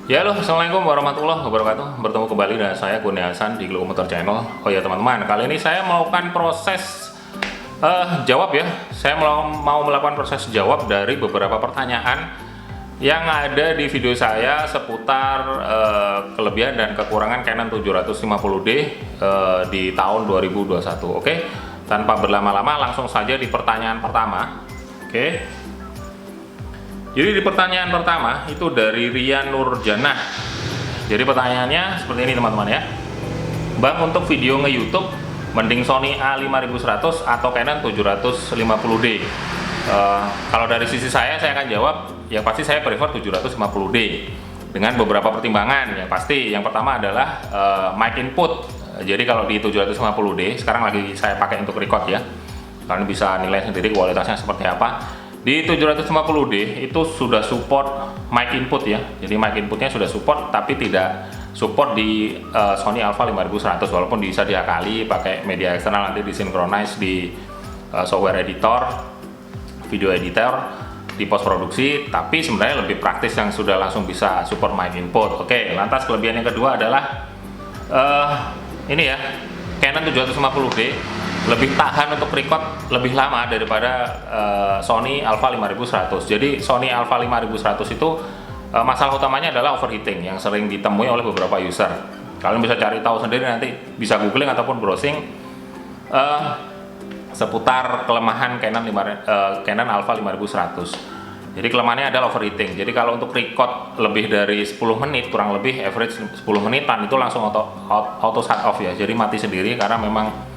Ya halo, assalamualaikum warahmatullahi wabarakatuh. Bertemu kembali dengan saya Kurnia Hasan di Glow Motor Channel. Oh ya teman-teman, kali ini saya melakukan proses jawab ya. Saya mau melakukan proses jawab dari beberapa pertanyaan yang ada di video saya seputar kelebihan dan kekurangan Canon 750D di tahun 2021. Oke, tanpa berlama-lama langsung saja di pertanyaan pertama. Oke. Jadi di pertanyaan pertama itu dari Rian Nurjana. Jadi pertanyaannya seperti ini teman-teman ya. Bang, untuk video nge-YouTube mending Sony A5100 atau Canon 750D? Kalau dari sisi saya akan jawab yang pasti saya prefer 750D dengan beberapa pertimbangan. Yang pasti yang pertama adalah mic input. Jadi kalau di 750D sekarang lagi saya pakai untuk record ya. Kalian bisa nilai sendiri kualitasnya seperti apa. Di 750D itu sudah support mic input ya, jadi mic inputnya sudah support, tapi tidak support di Sony Alpha 5100, walaupun bisa diakali pakai media eksternal nanti disinkronize di software editor, video editor, di post produksi, tapi sebenarnya lebih praktis yang sudah langsung bisa support mic input. Oke, lantas kelebihan yang kedua adalah ini ya, Canon 750D lebih tahan untuk record lebih lama daripada Sony Alpha 5100. Jadi Sony Alpha 5100 itu masalah utamanya adalah overheating yang sering ditemui oleh beberapa user. Kalian bisa cari tahu sendiri, nanti bisa googling ataupun browsing seputar kelemahan Canon Alpha 5100. Jadi kelemahannya adalah overheating. Jadi kalau untuk record lebih dari 10 menit, kurang lebih average 10 menitan itu langsung auto shut off ya. Jadi mati sendiri karena memang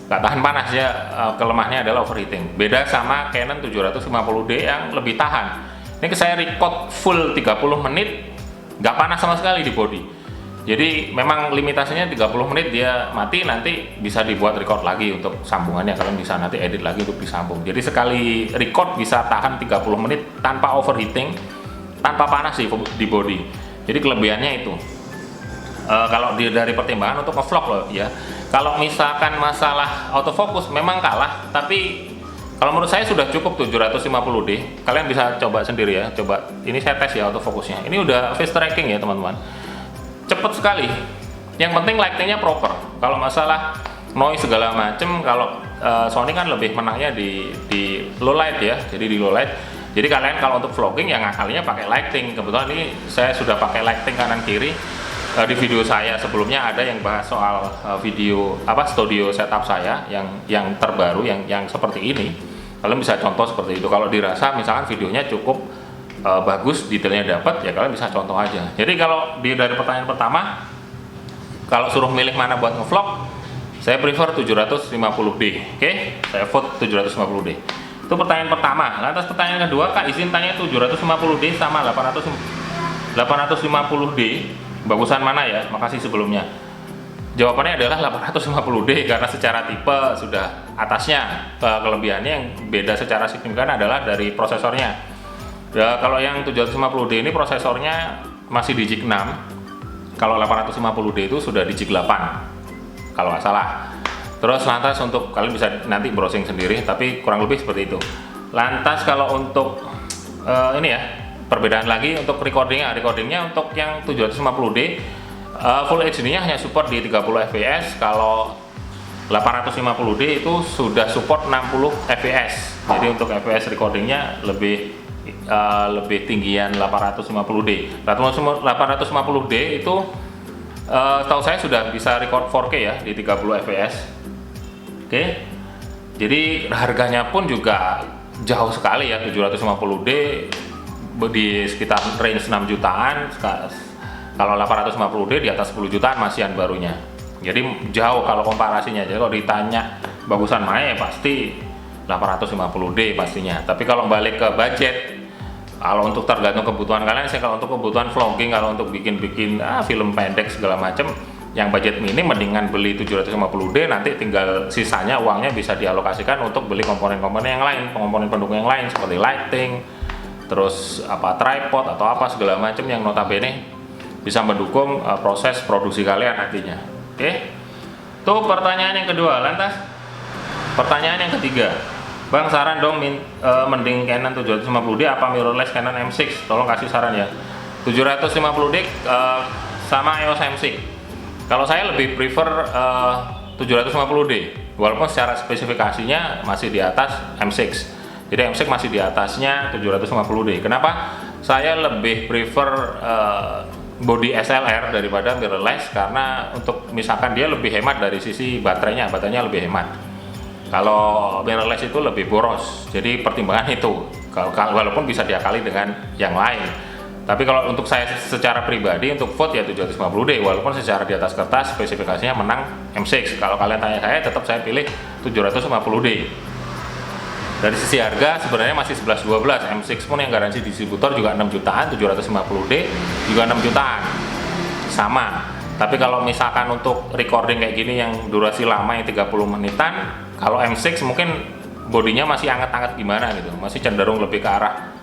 nggak tahan panas ya. Kelemahannya adalah overheating. Beda sama Canon 750D yang lebih tahan. Ini saya record full 30 menit nggak panas sama sekali di body. Jadi memang limitasinya 30 menit dia mati, nanti bisa dibuat record lagi untuk sambungannya. Kalian bisa nanti edit lagi untuk disambung. Jadi sekali record bisa tahan 30 menit tanpa overheating, tanpa panas di body. Jadi kelebihannya itu. Kalau dari pertimbangan untuk nge-vlog loh ya. Kalau misalkan masalah autofocus memang kalah, tapi kalau menurut saya sudah cukup 750D. Kalian bisa coba sendiri ya. Coba ini saya tes ya autofocusnya. Ini udah face tracking ya teman-teman. Cepet sekali. Yang penting lightingnya proper. Kalau masalah noise segala macem, kalau Sony kan lebih menangnya di low light ya. Jadi di low light. Jadi kalian kalau untuk vlogging yang ngakalinya pakai lighting. Kebetulan ini saya sudah pakai lighting kanan kiri. Di video saya sebelumnya ada yang bahas soal video studio setup saya yang terbaru yang seperti ini. Kalian bisa contoh seperti itu. Kalau dirasa misalkan videonya cukup bagus, detailnya dapat, ya kalian bisa contoh aja. Jadi kalau dari pertanyaan pertama, kalau suruh milih mana buat ngevlog, saya prefer 750D. Oke, saya vote 750D. Itu pertanyaan pertama. Lantas pertanyaan kedua, Kak, izin tanya 750D sama 850D bagusan mana ya? Makasih sebelumnya. Jawabannya adalah 850D karena secara tipe sudah atasnya. Kelebihannya yang beda secara signifikan adalah dari prosesornya. Ya, kalau yang 750D ini prosesornya masih di Gen 6. Kalau 850D itu sudah di Gen 8 kalau nggak salah. Terus lantas untuk kalian bisa nanti browsing sendiri, tapi kurang lebih seperti itu. Lantas kalau untuk ini ya, perbedaan lagi untuk recordingnya untuk yang 750D Full HD-nya hanya support di 30 fps. Kalau 850D itu sudah support 60 fps. Jadi untuk fps recordingnya lebih tinggian 850D. 850D itu tahu saya sudah bisa record 4K ya di 30 fps. Oke. Jadi harganya pun juga jauh sekali ya, 750D di sekitar range 6 jutaan. Kalau 850D di atas 10 jutaan masihan barunya. Jadi jauh kalau komparasinya. Jadi kalau ditanya bagusan mana ya pasti 850D pastinya. Tapi kalau balik ke budget, kalau untuk tergantung kebutuhan kalian, kalau untuk kebutuhan vlogging, kalau untuk bikin film pendek segala macam, yang budget minim mendingan beli 750D, nanti tinggal sisanya uangnya bisa dialokasikan untuk beli komponen-komponen yang lain, komponen pendukung yang lain seperti lighting, terus tripod atau segala macam yang notabene bisa mendukung proses produksi kalian nantinya. Oke, itu pertanyaan yang kedua. Lantas pertanyaan yang ketiga, Bang, saran dong mending Canon 750D apa mirrorless Canon M6? Tolong kasih saran ya. 750D sama EOS M6. Kalau saya lebih prefer 750D, walaupun secara spesifikasinya masih di atas M6. Jadi M6 masih di atasnya 750D. Kenapa? Saya lebih prefer body SLR daripada mirrorless, karena untuk misalkan dia lebih hemat dari sisi baterainya lebih hemat. Kalau mirrorless itu lebih boros, jadi pertimbangan itu. Walaupun bisa diakali dengan yang lain. Tapi kalau untuk saya secara pribadi untuk vote ya 750D, walaupun secara di atas kertas spesifikasinya menang M6. Kalau kalian tanya saya, tetap saya pilih 750D. Dari sisi harga sebenarnya masih 11-12. M6 pun yang garansi distributor juga 6 jutaan, 750D juga 6 jutaan. Sama. Tapi kalau misalkan untuk recording kayak gini yang durasi lama yang 30 menitan, kalau M6 mungkin bodinya masih anget-anget gimana gitu, masih cenderung lebih ke arah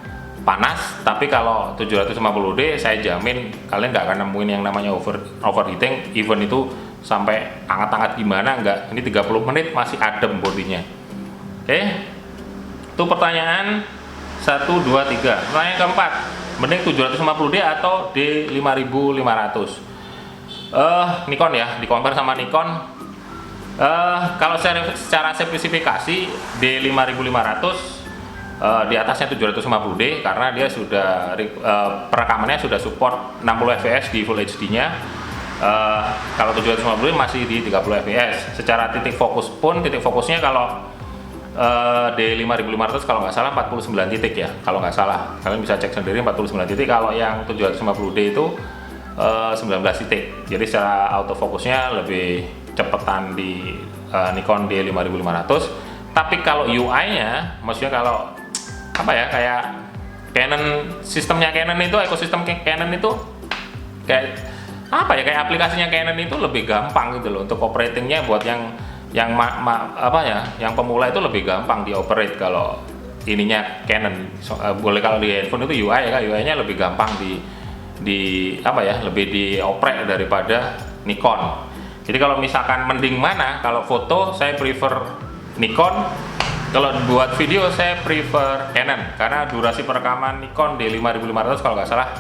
panas. Tapi kalau 750D saya jamin kalian nggak akan nemuin yang namanya overheating, even itu sampai anget-anget gimana enggak. Ini 30 menit masih adem bodinya. Oke, itu pertanyaan 1, 2, 3. Pertanyaan keempat, mending 750D atau D5500? Nikon ya, di compare sama Nikon. Kalau secara spesifikasi D5500 di atasnya 750D karena dia sudah perekamannya sudah support 60 fps di Full HD nya. Kalau 750D masih di 30 fps. Secara titik fokusnya kalau D5500 kalau nggak salah 49 titik ya, kalau nggak salah. Kalian bisa cek sendiri 49 titik. Kalau yang 750D itu 19 titik. Jadi secara autofokusnya lebih cepetan di Nikon D5500. Tapi kalau UI-nya, maksudnya kalau apa ya, kayak Canon, sistemnya Canon itu, ekosistem Canon itu kayak apa ya, kayak aplikasinya Canon itu lebih gampang gitu loh untuk operatingnya. Buat yang yang pemula itu lebih gampang dioperate kalau ininya Canon. Boleh kalau di handphone itu UI ya, UI-nya lebih gampang lebih dioprek daripada Nikon. Jadi kalau misalkan mending mana, kalau foto saya prefer Nikon. Kalau buat video saya prefer Canon karena durasi perekaman Nikon D5500 kalau nggak salah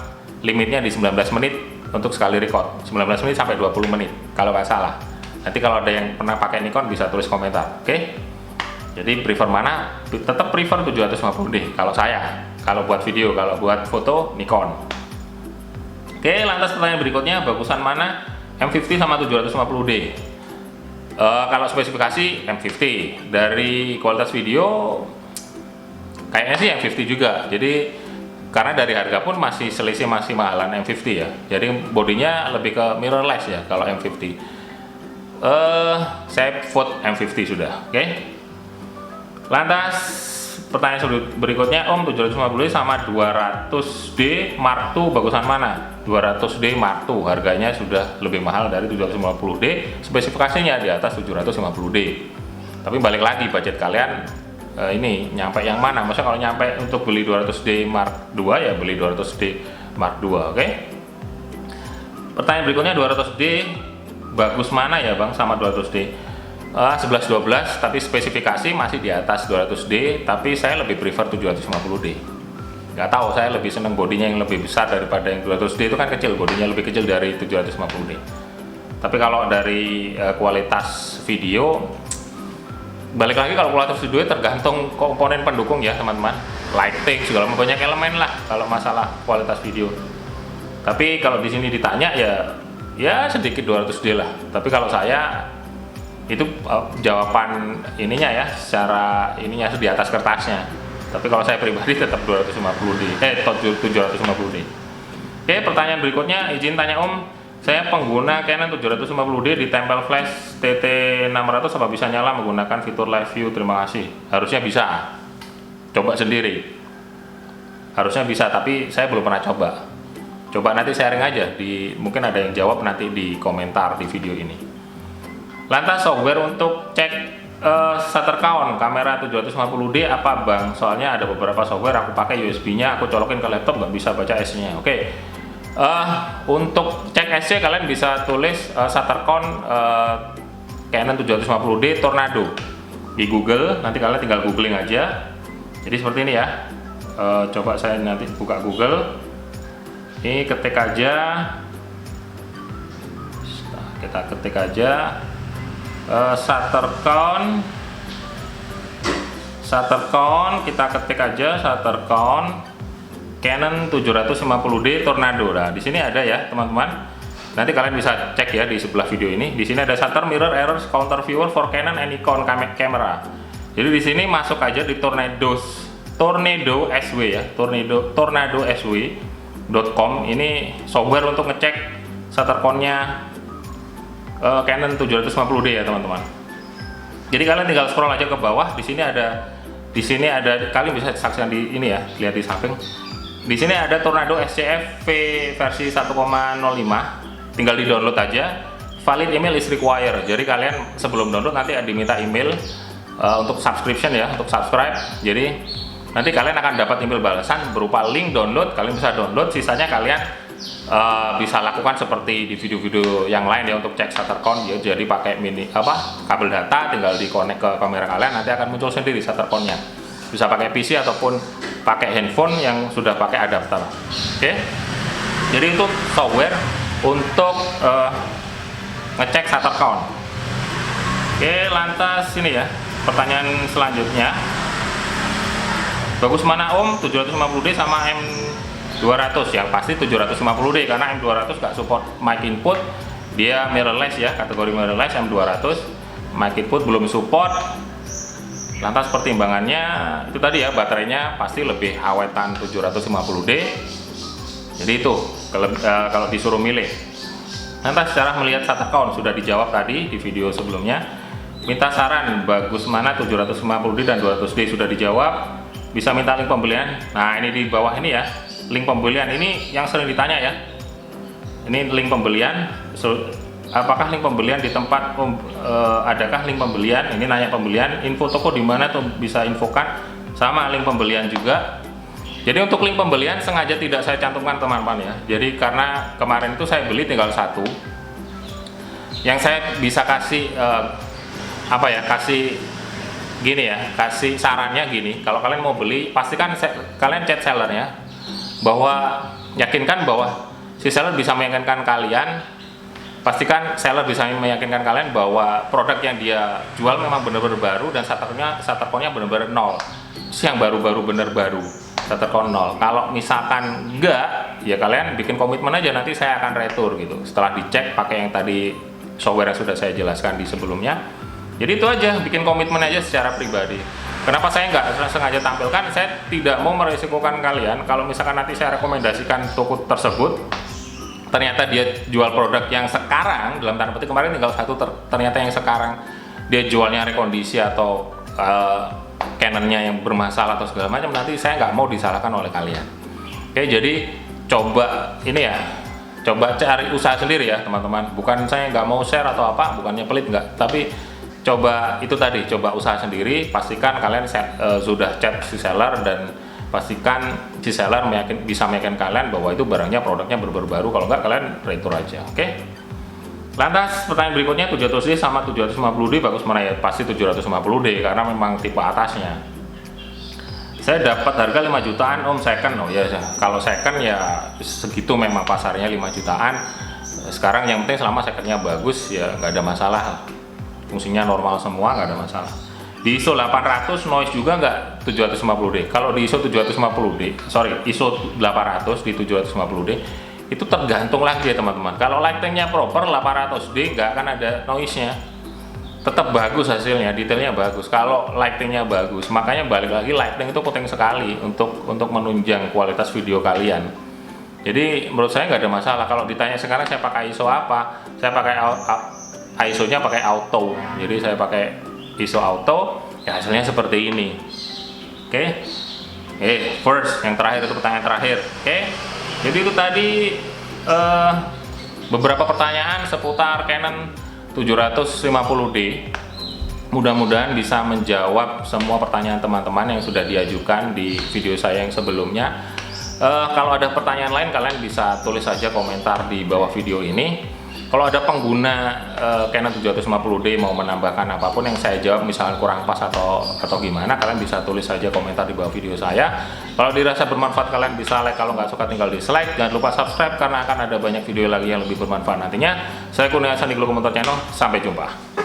limitnya di 19 menit untuk sekali record, 19 menit sampai 20 menit kalau nggak salah. Nanti kalau ada yang pernah pakai Nikon bisa tulis komentar. Oke? Jadi prefer mana? Tetap prefer 750D kalau saya. Kalau buat video, kalau buat foto Nikon. Oke, lantas pertanyaan berikutnya, bagusan mana M50 sama 750D? Kalau spesifikasi M50, dari kualitas video kayaknya sih M50 juga. Jadi karena dari harga pun masih selisih, masih mahalan M50 ya. Jadi bodinya lebih ke mirrorless ya kalau M50. Saya vote M50 sudah. Oke. Lantas pertanyaan berikutnya, Om, 750D sama 200D Mark II bagusan mana? 200D Mark II harganya sudah lebih mahal dari 750D, spesifikasinya di atas 750D. Tapi balik lagi budget kalian ini nyampe yang mana? Maksudnya kalau nyampe untuk beli 200D Mark II ya beli 200D Mark II. Oke. Pertanyaan berikutnya, 200D bagus mana ya Bang sama 200D? 11-12, tapi spesifikasi masih di atas 200D, tapi saya lebih prefer 750D. Nggak tahu, saya lebih seneng bodinya yang lebih besar daripada yang 200D. Itu kan kecil, bodinya lebih kecil dari 750D. Tapi kalau dari kualitas video, balik lagi, kalau kualitas video tergantung komponen pendukung ya teman-teman, lighting segala macam, banyak elemen lah kalau masalah kualitas video. Tapi kalau di sini ditanya ya sedikit 200D lah. Tapi kalau saya itu jawaban ininya ya, secara ininya di atas kertasnya. Tapi kalau saya pribadi tetap 750D. Oke, pertanyaan berikutnya, izin tanya Om, saya pengguna Canon 750D ditempel flash TT600, apa bisa nyala menggunakan fitur live view? Terima kasih. Harusnya bisa. Coba sendiri. Harusnya bisa, tapi saya belum pernah coba. Coba nanti sharing aja mungkin ada yang jawab nanti di komentar di video ini. Lantas software untuk cek shutter count kamera 750D apa Bang? Soalnya ada beberapa software aku pakai USB-nya, aku colokin ke laptop nggak bisa baca S-nya. Oke. Untuk cek S-nya kalian bisa tulis shutter count Canon 750D Tornado di Google. Nanti kalian tinggal googling aja. Jadi seperti ini ya. Coba saya nanti buka Google. Ini ketik aja, kita ketik aja shutter count, kita ketik aja shutter count Canon 750D Tornado. Nah, di sini ada ya teman-teman. Nanti kalian bisa cek ya di sebelah video ini. Di sini ada shutter mirror errors counter viewer for Canon and Nikon camera. Jadi di sini masuk aja di Tornado SW ya, Tornado SW.com. Ini software untuk ngecek shutter count-nya Canon 750D ya teman-teman. Jadi kalian tinggal scroll aja ke bawah. Di sini ada kalian bisa saksikan di ini ya, lihat di samping. Di sini ada Tornado SCF versi 1,05. Tinggal di download aja. Valid email is required. Jadi kalian sebelum download nanti diminta email untuk subscription ya, untuk subscribe. Jadi nanti kalian akan dapat email balasan berupa link download. Kalian bisa download, sisanya kalian bisa lakukan seperti di video-video yang lain ya, untuk cek shutter count ya. Jadi pakai kabel data, tinggal di connect ke kamera kalian, nanti akan muncul sendiri shutter count-nya. Bisa pakai PC ataupun pakai handphone yang sudah pakai adapter. Oke. Jadi itu software untuk ngecek shutter count. Oke, lantas ini ya, pertanyaan selanjutnya. Bagus mana Om, 750D sama M200? Yang pasti 750D, karena M200 nggak support mic input, dia mirrorless ya, kategori mirrorless. M200 mic input belum support. Lantas pertimbangannya itu tadi ya, baterainya pasti lebih awetan 750D. Jadi itu kalau disuruh milih. Lantas cara melihat shutter count sudah dijawab tadi di video sebelumnya. Minta saran bagus mana 750D dan 200D sudah dijawab. Bisa minta link pembelian. Nah, ini di bawah ini ya, link pembelian ini yang sering ditanya ya. Ini link pembelian. Apakah link pembelian di tempat adakah link pembelian? Ini nanya pembelian. Info toko di mana tuh bisa infokan, sama link pembelian juga. Jadi untuk link pembelian sengaja tidak saya cantumkan teman-teman ya. Jadi karena kemarin itu saya beli tinggal satu. Yang saya bisa kasih kasih gini ya, kasih sarannya gini. Kalau kalian mau beli, pastikan kalian chat sellernya, bahwa yakinkan bahwa si seller bisa meyakinkan kalian. Pastikan seller bisa meyakinkan kalian bahwa produk yang dia jual memang benar-benar baru dan shutter count-nya benar-benar nol. Yang baru-baru bener baru, shutter count nol. Kalau misalkan enggak, ya kalian bikin komitmen aja, nanti saya akan retur gitu. Setelah dicek pakai yang tadi software yang sudah saya jelaskan di sebelumnya. Jadi itu aja, bikin komitmen aja secara pribadi. Kenapa saya nggak sengaja tampilkan? Saya tidak mau merisikokan kalian kalau misalkan nanti saya rekomendasikan toko tersebut, ternyata dia jual produk yang sekarang, dalam tanda petik kemarin tinggal satu, ternyata yang sekarang dia jualnya rekondisi atau Canon-nya yang bermasalah atau segala macam, nanti saya nggak mau disalahkan oleh kalian. Oke, jadi coba ini ya, coba cari usaha sendiri ya teman-teman. Bukan saya nggak mau share atau apa, bukannya pelit nggak, tapi coba itu tadi, coba usaha sendiri. Pastikan kalian sudah chat si seller dan pastikan si seller bisa meyakinkan kalian bahwa itu barangnya, produknya baru. Kalau nggak, kalian retur aja. Oke. Lantas pertanyaan berikutnya, 700D sama 750D bagus mana ya? Pasti 750D karena memang tipe atasnya. Saya dapat harga 5 jutaan Om second. Oh ya, kalau second ya segitu memang pasarnya 5 jutaan. Sekarang yang penting selama secondnya bagus ya nggak ada masalah. Fungsinya normal semua, nggak ada masalah. Di ISO 800 noise juga nggak 750D. Kalau di ISO 750D, ISO 800 di 750D itu tergantung lagi ya teman-teman. Kalau lightingnya proper 800D nggak akan ada noise-nya, tetap bagus hasilnya, detailnya bagus. Kalau lightingnya bagus, makanya balik lagi, lighting itu penting sekali untuk menunjang kualitas video kalian. Jadi menurut saya nggak ada masalah. Kalau ditanya sekarang saya pakai ISO apa, saya pakai ISO-nya pakai auto. Jadi saya pakai ISO auto, ya hasilnya seperti ini. Oke. First, yang terakhir itu pertanyaan terakhir. Oke. Jadi itu tadi beberapa pertanyaan seputar Canon 750D. Mudah-mudahan bisa menjawab semua pertanyaan teman-teman yang sudah diajukan di video saya yang sebelumnya. Kalau ada pertanyaan lain, kalian bisa tulis saja komentar di bawah video ini. Kalau ada pengguna Canon 750D mau menambahkan apapun yang saya jawab misalnya kurang pas atau gimana, kalian bisa tulis saja komentar di bawah video saya. Kalau dirasa bermanfaat kalian bisa like, kalau nggak suka tinggal dislike. Jangan lupa subscribe karena akan ada banyak video lagi yang lebih bermanfaat nantinya. Saya Kurniawan di Glow Komentar Channel, sampai jumpa.